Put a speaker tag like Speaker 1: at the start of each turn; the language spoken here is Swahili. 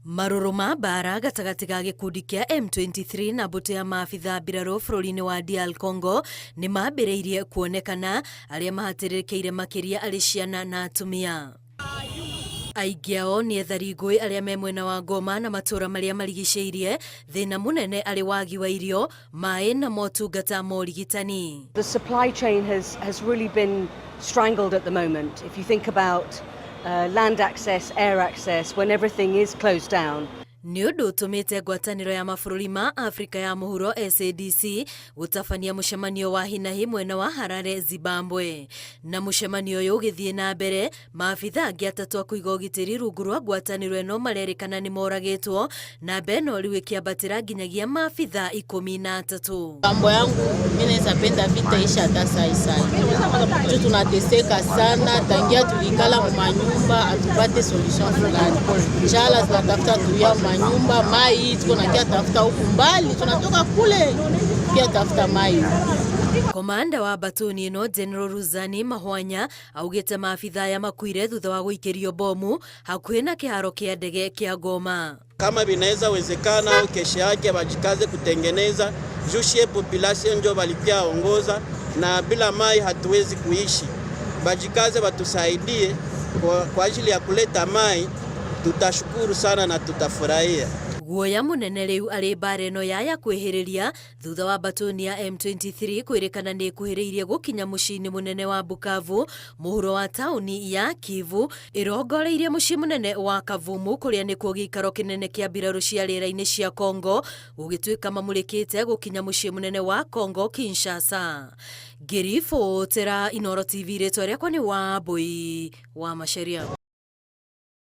Speaker 1: Marũrũ ma mbara gatagati ga gĩkundi kĩa M23 na mbũtũ ya maabitha mbirarũ bũrũri-inĩ wa DR Congo nĩ mambĩrĩirie kuonekana, arĩa mahatĩrĩrĩkĩire makĩria arĩ ciana na atumia. Aingĩ ao nĩ ethari ngũĩ arĩa me mwena wa Goma na matũra marĩa marigicĩirie, thĩna mũnene arĩ wagi wa irio, maĩ na motungata ma ũrigitani.
Speaker 2: The supply chain has really been strangled at the moment. If you think about land access, air access, when everything is closed down.
Speaker 1: Nĩ ũndũ ũtũmĩte ngwatanĩro ya mabũrũri ma Afrika ya mũhuro SADC gũtabania mũcemanio wa hinahi mwena wa Harare, Zimbabwe. Na mũcemanio ũyũ ũgĩthiĩ na mbere, maabitha angĩ atatũ a kũiga ũgitĩri rungu rwa ngwatanĩro ĩno marerĩkana nĩ moragĩtwo, na ĩno rĩu ĩkĩambatĩra nginyagia maabitha 13.
Speaker 3: Mambo yangu mimi naweza penda vita isha hata sai. Tunateseka sana, tangia tulikala mu manyumba atupate solution fulani. Njala zinatafuta tuya manyumba, mai tuko na kia tafuta huku mbali, tunatoka kule kia tafuta mai.
Speaker 1: Komanda wa batoni ĩno General Ruzani Mahwanya augĩte maabitha ya makuire thutha wa gũikĩrio bomu hakuhĩ na kĩharo kĩa ndege kĩa Goma.
Speaker 4: Kama vinaweza wezekana au kesho yake wajikaze kutengeneza jushie population ndio walipia ongoza, na bila mai hatuwezi kuishi. Wajikaze watusaidie kwa ajili ya kuleta mai, tutashukuru sana na tutafurahia.
Speaker 1: Guoya mũnene rĩu arĩ mbara ĩno ya kwĩhĩrĩria thutha wa batoni ya M23 kwĩrĩkana nĩ ĩkuhĩrĩirie gũkinya mũciĩ-inĩ mũnene wa Bukavu, mũhuro wa taũni ya Kivu, ĩrongoreirie mũciĩ mũnene wa Kavumu kũrĩa nĩkuo gĩikaro kĩnene kĩa mbirarũ cia rĩera-inĩ cia Congo, gũgĩtuĩka mamũrĩkĩte gũkinya mũciĩ mũnene wa Congo Kinshasa. Ngĩribotera Inooro TV, rĩtwa rĩakwa nĩ Wambui wa Macharia.